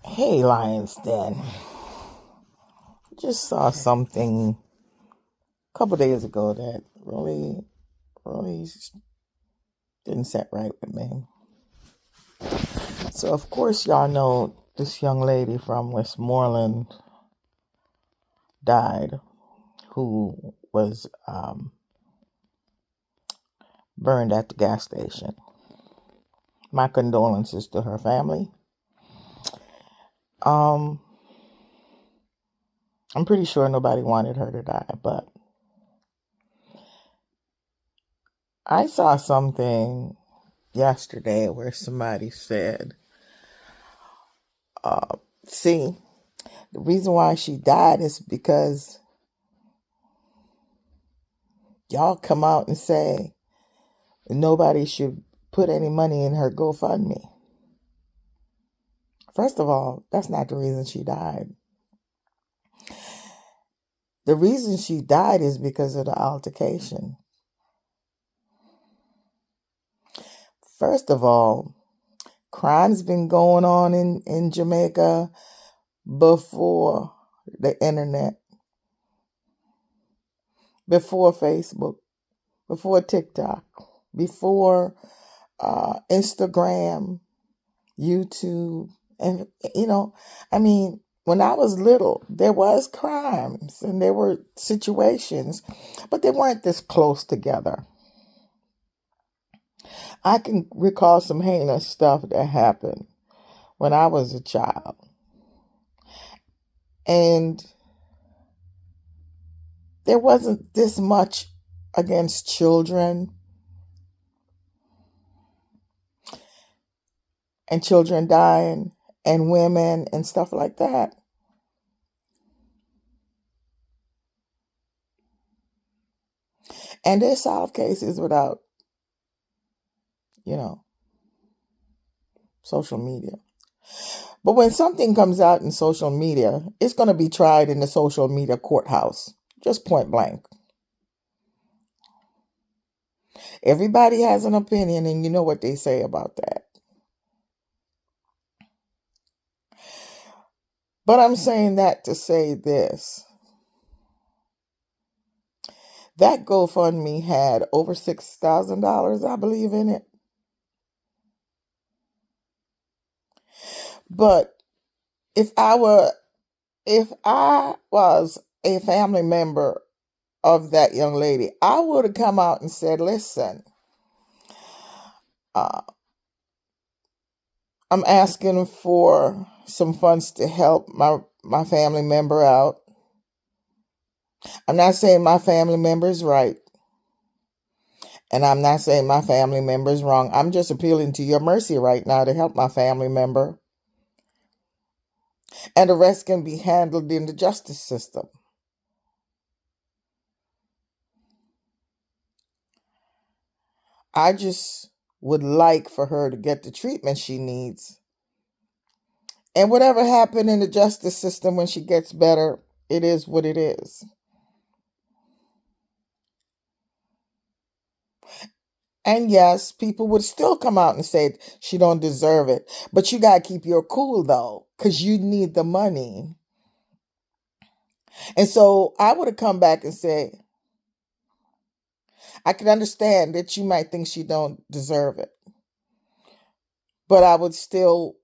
Hey, Lions Den. Just saw something a couple days ago that really didn't set right with me. So, of course, y'all know this young lady from Westmoreland died, who was burned at the gas station. My condolences to her family. Um, I'm pretty sure nobody wanted her to die, but I saw something yesterday where somebody said, see, the reason why she died is because y'all come out and say nobody should put any money in her GoFundMe. First of all, that's not the reason she died. The reason she died is because of the altercation. First of all, crime's been going on in Jamaica before the internet, before Facebook, before TikTok, before Instagram, YouTube, and I mean, when I was little, there was crimes and there were situations, but they weren't this close together. I can recall some heinous stuff that happened when I was a child. And there wasn't this much against children and children dying and women and stuff like that. And they solve cases without, you know, social media. But when something comes out in social media, it's going to be tried in the social media courthouse, just point blank. Everybody has an opinion, and you know what they say about that. But I'm saying that to say this: that GoFundMe had over $6,000, I believe, in it. But if if I was a family member of that young lady, I would have come out and said, "Listen, uh, I'm asking for some funds to help my family member out. I'm not saying my family member is right, and I'm not saying my family member is wrong. I'm just appealing to your mercy right now to help my family member, and the rest can be handled in the justice system." I just would like for her to get the treatment she needs. And whatever happened in the justice system, when she gets better, it is what it is. And yes, people would still come out and say she don't deserve it. But you got to keep your cool though, because you need the money. And so I would have come back and say, I can understand that you might think she don't deserve it, but I would still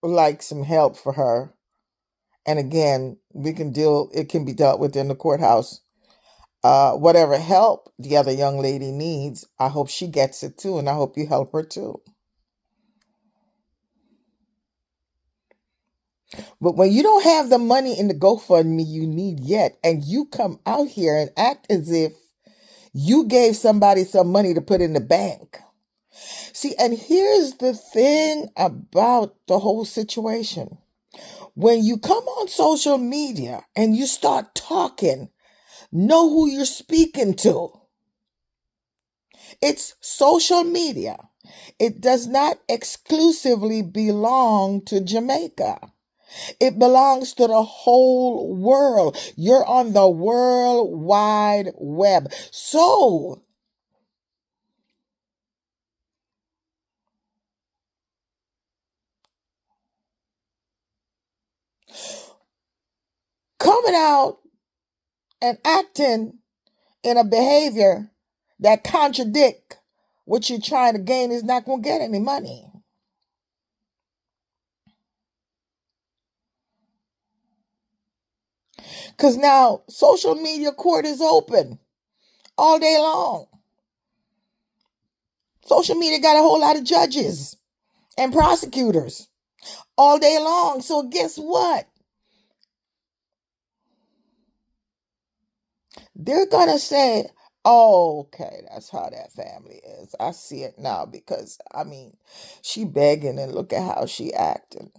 like some help for her. And again, it can be dealt with in the courthouse. Whatever help the other young lady needs, I hope she gets it too, and I hope you help her too. But when you don't have the money in the GoFundMe you need yet, and you come out here and act as if you gave somebody some money to put in the bank. See, and here's the thing about the whole situation. When you come on social media and you start talking, know who you're speaking to. It's social media. It does not exclusively belong to Jamaica. It belongs to the whole world. You're on the World Wide Web. So, coming out and acting in a behavior that contradict what you're trying to gain is not going to get any money. Because now social media court is open all day long. Social media got a whole lot of judges and prosecutors all day long. So guess what? They're going to say, oh, okay, that's how that family is. I see it now because, she begging and look at how she acting.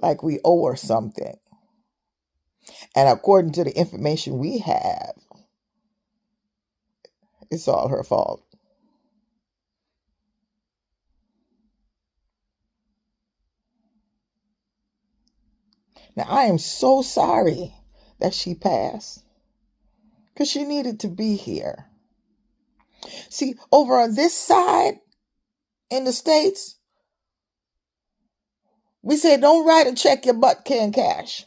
Like we owe her something. And according to the information we have, it's all her fault. Now, I am so sorry that she passed because she needed to be here. See, over on this side in the States, we say don't write a check your butt can cash.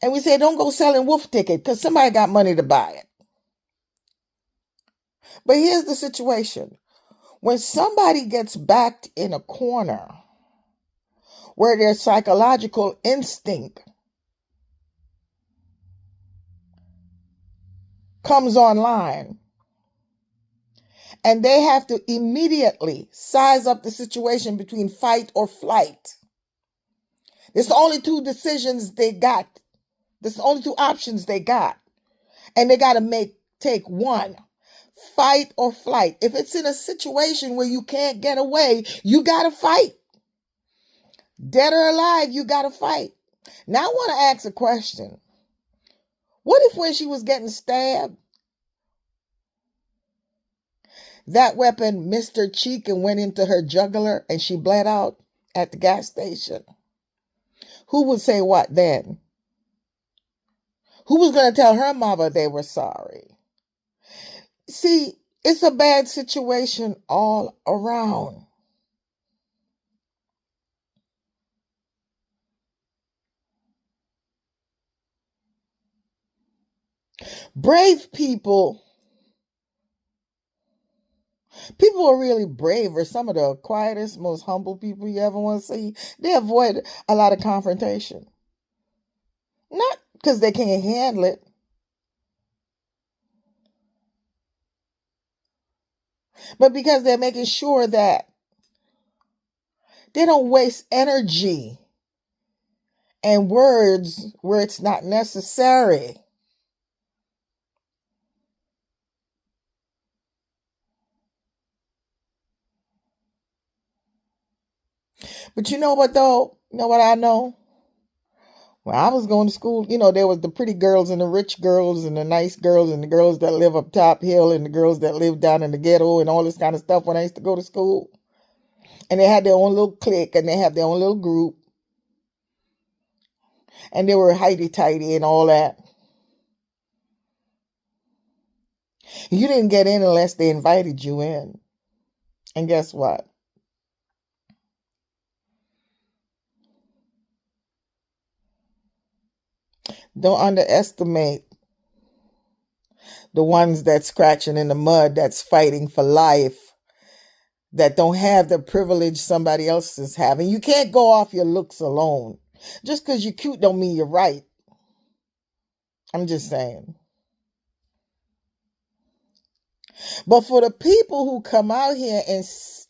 And we say don't go selling wolf ticket because somebody got money to buy it. But here's the situation. When somebody gets backed in a corner where their psychological instinct comes online and they have to immediately size up the situation between fight or flight. It's the only two decisions they got. There's the only two options they got. And they got to take one. Fight or flight. If it's in a situation where you can't get away, you got to fight. Dead or alive, you got to fight. Now I want to ask a question. What if when she was getting stabbed, that weapon missed her cheek and went into her jugular and she bled out at the gas station? Who would say what then? Who was going to tell her mother they were sorry? See, it's a bad situation all around. Brave people who are really brave are some of the quietest, most humble people you ever want to see. They avoid a lot of confrontation. Not because they can't handle it, but because they're making sure that they don't waste energy and words where it's not necessary. But you know what though? You know what I know? When I was going to school, there was the pretty girls and the rich girls and the nice girls and the girls that live up top hill and the girls that live down in the ghetto and all this kind of stuff when I used to go to school. And they had their own little clique and they had their own little group. And they were highty-tighty and all that. You didn't get in unless they invited you in. And guess what? Don't underestimate the ones that's scratching in the mud, that's fighting for life, that don't have the privilege somebody else is having. You can't go off your looks alone. Just because you're cute don't mean you're right. I'm just saying. But for the people who come out here and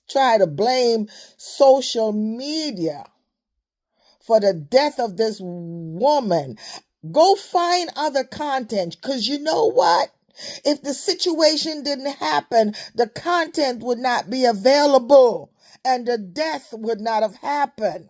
try to blame social media for the death of this woman, go find other content, because you know what? If the situation didn't happen, the content would not be available and the death would not have happened.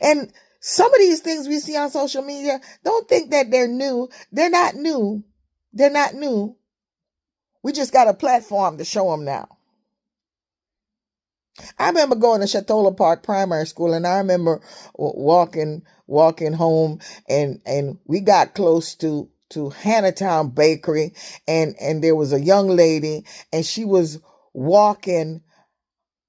And some of these things we see on social media, don't think that they're new. They're not new. They're not new. We just got a platform to show them now. I remember going to Chatola Park Primary School, and I remember walking home, and we got close to Hannahtown Bakery, and there was a young lady, and she was walking,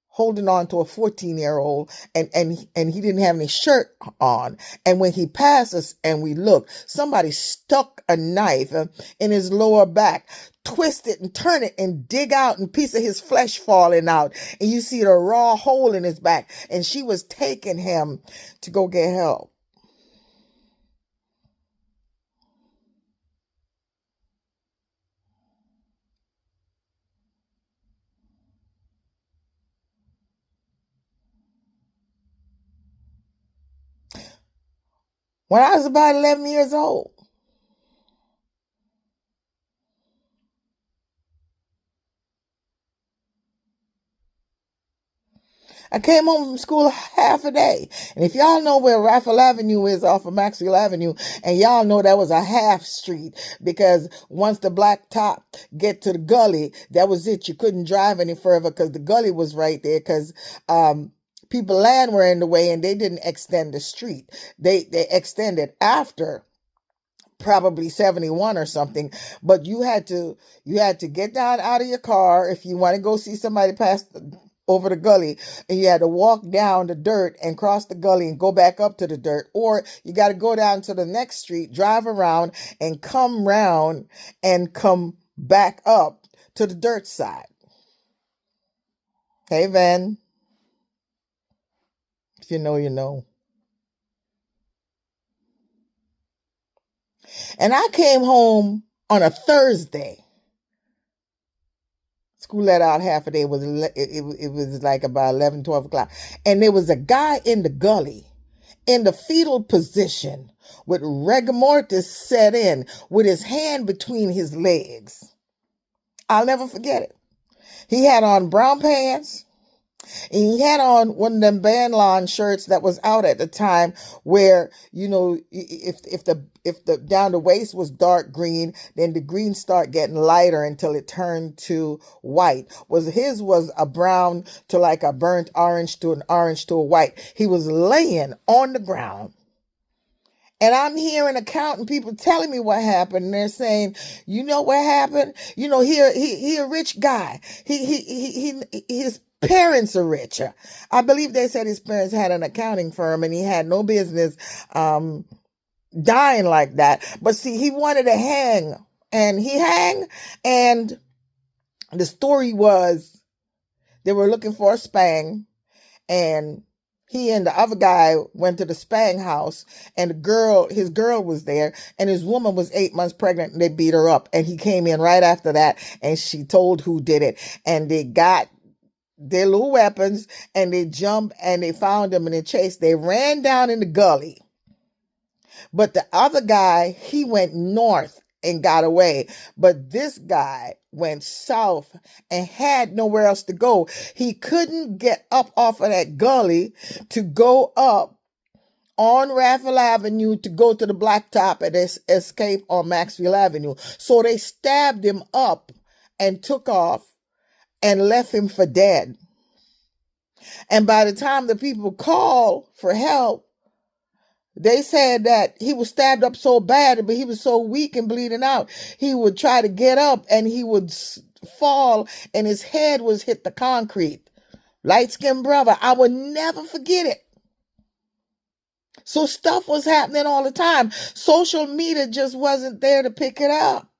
holding on to a 14-year-old, and he didn't have any shirt on. And when he passed us and we looked, somebody stuck a knife in his lower back, twist it and turn it and dig out a piece of his flesh falling out. And you see the raw hole in his back. And she was taking him to go get help. When I was about 11 years old, I came home from school half a day. And if y'all know where Raphael Avenue is off of Maxwell Avenue, and y'all know that was a half street, because once the black top get to the gully, that was it. You couldn't drive any further because the gully was right there, because people land were in the way, and they didn't extend the street. They extended after probably 71 or something, but you had to get down out of your car if you want to go see somebody pass over the gully, and you had to walk down the dirt and cross the gully and go back up to the dirt, or you got to go down to the next street, drive around, and come round and come back up to the dirt side. Hey, Van, if you know, you know. And I came home on a Thursday. School let out half a day. It was like about 11, 12 o'clock. And there was a guy in the gully in the fetal position with rigor mortis set in, with his hand between his legs. I'll never forget it. He had on brown pants, and he had on one of them Banlon shirts that was out at the time, where, you know, if the down the waist was dark green, then the green start getting lighter until it turned to white. His was a brown to like a burnt orange to an orange to a white. He was laying on the ground. And I'm hearing accounting people telling me what happened. And they're saying, you know what happened? You know, he a rich guy. His parents are rich. I believe they said his parents had an accounting firm, and he had no business dying like that. But see, he wanted to hang, and he hang. And the story was, they were looking for a spang, and he and the other guy went to the spang house, and his girl was there, and his woman was 8 months pregnant, and they beat her up. And he came in right after that, and she told who did it. And they got their little weapons, and they jumped, and they found him, and they chased. They ran down in the gully. But the other guy, he went north and got away. But this guy went south and had nowhere else to go. He couldn't get up off of that gully to go up on Raphael Avenue to go to the blacktop and escape on Maxwell Avenue. So they stabbed him up and took off and left him for dead. And by the time the people called for help, they said that he was stabbed up so bad, but he was so weak and bleeding out, he would try to get up and he would fall, and his head was hit the concrete. Light-skinned brother. I will never forget it. So stuff was happening all the time. Social media just wasn't there to pick it up.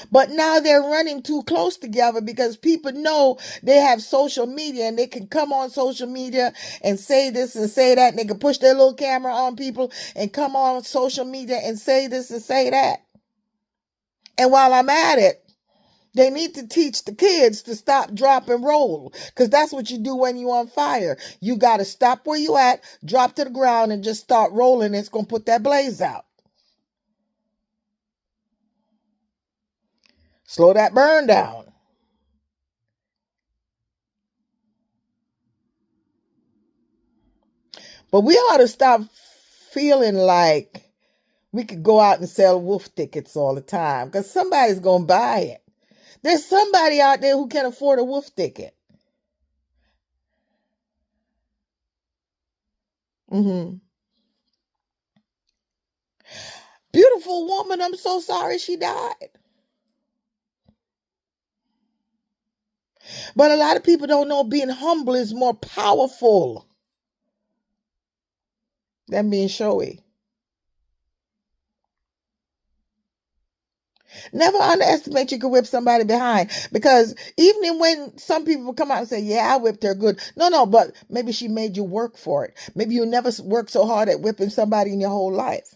But now they're running too close together, because people know they have social media, and they can come on social media and say this and say that, and they can push their little camera on people and come on social media and say this and say that. And while I'm at it, they need to teach the kids to stop, drop, and roll, because that's what you do when you're on fire. You got to stop where you at, drop to the ground, and just start rolling. It's going to put that blaze out. Slow that burn down. But we ought to stop feeling like we could go out and sell wolf tickets all the time, because somebody's going to buy it. There's somebody out there who can afford a wolf ticket. Mm-hmm. Beautiful woman, I'm so sorry she died. But a lot of people don't know being humble is more powerful than being showy. Never underestimate you can whip somebody behind, because even when some people come out and say, yeah, I whipped her good. No, but maybe she made you work for it. Maybe you never worked so hard at whipping somebody in your whole life.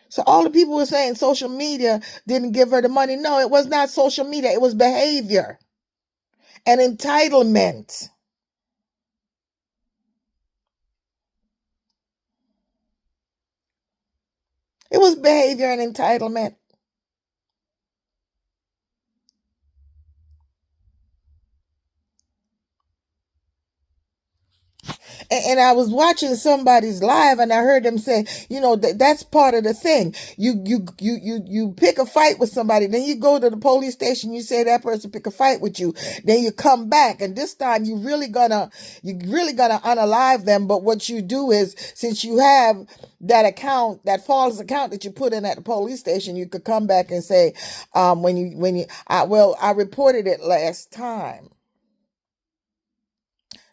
So all the people were saying social media didn't give her the money. No, it was not social media. It was behavior and entitlement. It was behavior and entitlement. And I was watching somebody's live, and I heard them say, that's part of the thing. You pick a fight with somebody, then you go to the police station, you say that person pick a fight with you, then you come back, and this time you really gonna unalive them. But what you do is, since you have that false account that you put in at the police station, you could come back and say, I reported it last time.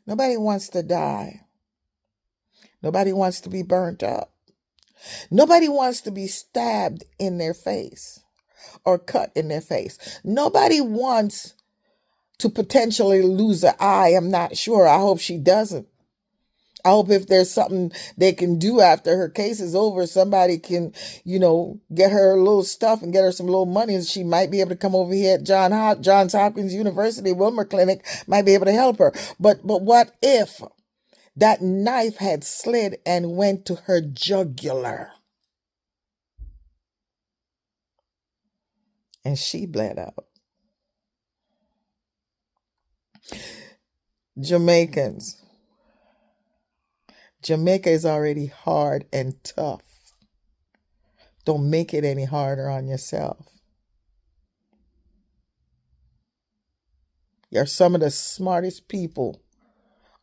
Nobody wants to die. Nobody wants to be burnt up. Nobody wants to be stabbed in their face or cut in their face. Nobody wants to potentially lose an eye. I'm not sure. I hope she doesn't. I hope if there's something they can do after her case is over, somebody can, get her a little stuff and get her some little money, and she might be able to come over here at Johns Hopkins University Wilmer Clinic, might be able to help her. But what if that knife had slid and went to her jugular and she bled out? Jamaicans. Jamaica is already hard and tough. Don't make it any harder on yourself. You're some of the smartest people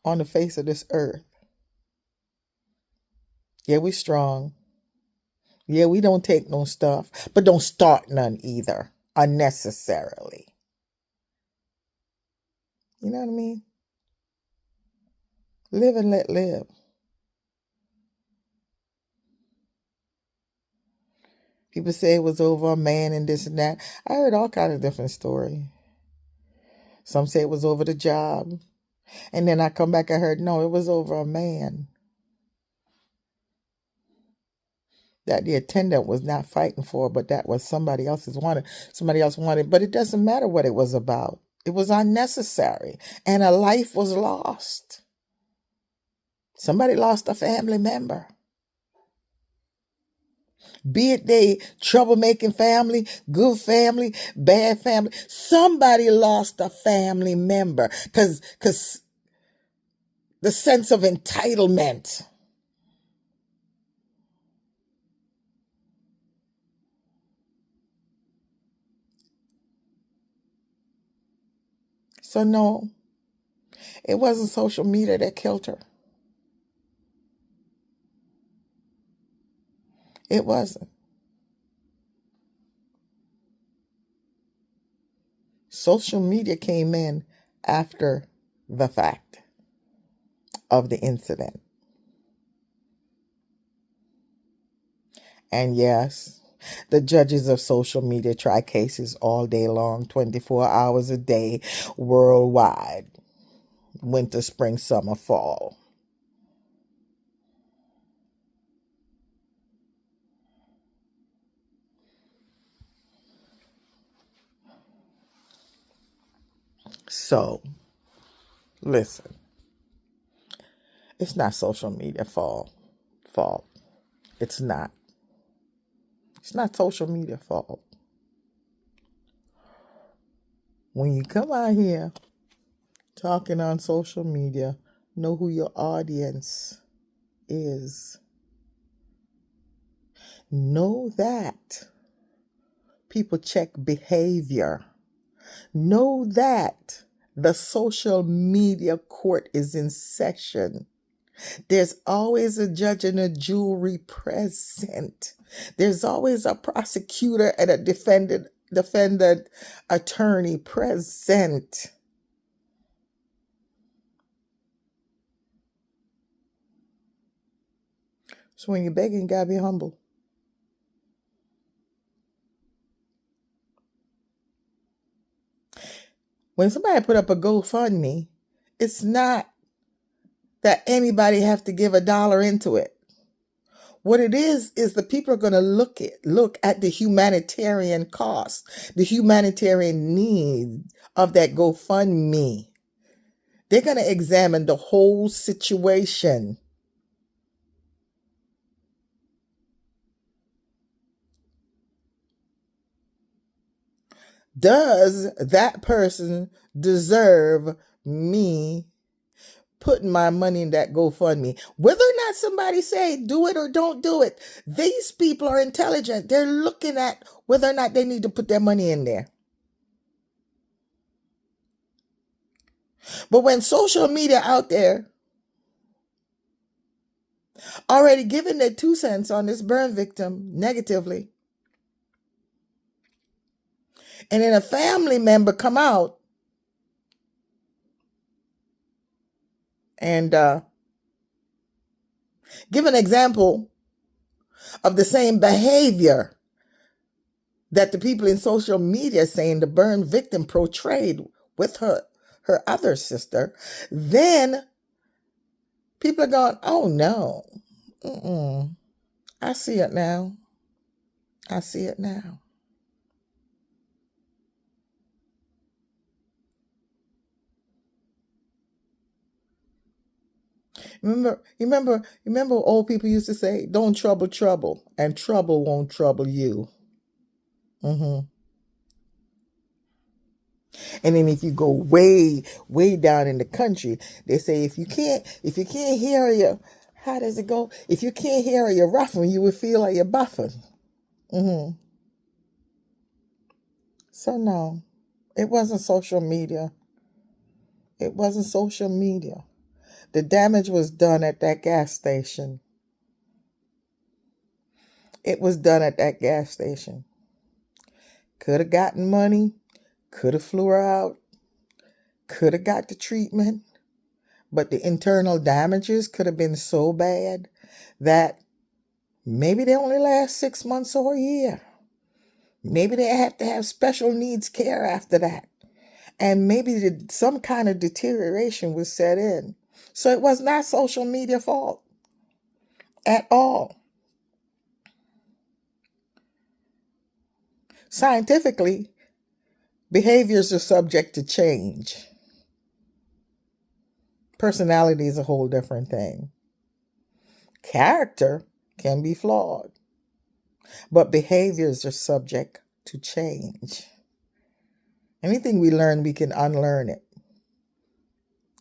on the face of this earth. Yeah, we strong. Yeah, we don't take no stuff, but don't start none either, unnecessarily. You know what I mean? Live and let live. People say it was over a man and this and that. I heard all kind of different stories. Some say it was over the job. And then I come back, I heard, no, it was over a man. That the attendant was not fighting for, but that was somebody else wanted. But it doesn't matter what it was about. It was unnecessary. And a life was lost. Somebody lost a family member. Be it they troublemaking family, good family, bad family. Somebody lost a family member because the sense of entitlement. So no, it wasn't social media that killed her. It wasn't. Social media came in after the fact of the incident. And yes, the judges of social media try cases all day long, 24 hours a day, worldwide. Winter, spring, summer, fall. So, listen, it's not social media fault. It's not. It's not social media fault. When you come out here talking on social media, know who your audience is. Know that people check behavior, know that the social media court is in session. There's always a judge and a jury present. There's always a prosecutor and a defendant attorney present. So when you're begging, you gotta be humble. When somebody put up a GoFundMe, it's not that anybody have to give $1 into it. What it is the people are going to look at the humanitarian cost, the humanitarian need of that GoFundMe. They're going to examine the whole situation. Does that person deserve me putting my money in that GoFundMe? Whether or not somebody say do it or don't do it, these people are intelligent. They're looking at whether or not they need to put their money in there. But when social media out there already giving their 2 cents on this burn victim negatively, and then a family member come out and give an example of the same behavior that the people in social media saying the burn victim portrayed with her other sister, then people are going, oh no, I see it now. I see it now. Remember old people used to say, don't trouble trouble, and trouble won't trouble you. And then if you go way, way down in the country, they say if you can't hear you, how does it go? If you can't hear you roughing, you will feel like you're buffing. So no, it wasn't social media. It wasn't social media. The damage was done at that gas station. It was done at that gas station. Could have gotten money, could have flew her out, could have got the treatment, but the internal damages could have been so bad that maybe they only last 6 months or a year. Maybe they had to have special needs care after that. And maybe some kind of deterioration was set in. So it was not social media fault at all. Scientifically, behaviors are subject to change. Personality is a whole different thing. Character can be flawed, but behaviors are subject to change. Anything we learn, we can unlearn it.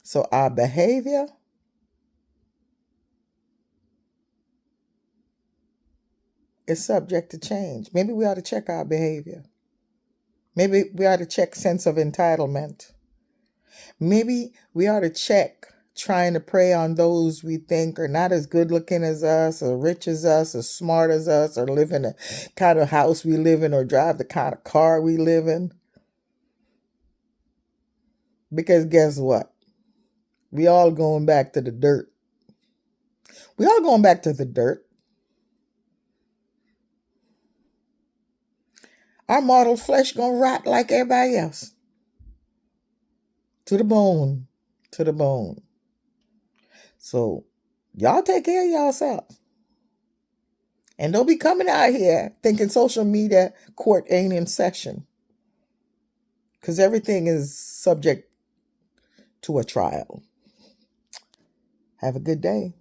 So our behavior is subject to change. Maybe we ought to check our behavior. Maybe we ought to check sense of entitlement. Maybe we ought to check trying to prey on those we think are not as good looking as us, or rich as us, or smart as us, or live in the kind of house we live in, or drive the kind of car we live in. Because guess what? We all going back to the dirt. We all going back to the dirt. Our mortal flesh gonna rot like everybody else. To the bone. To the bone. So y'all take care of yourself. And don't be coming out here thinking social media court ain't in session. Because everything is subject to a trial. Have a good day.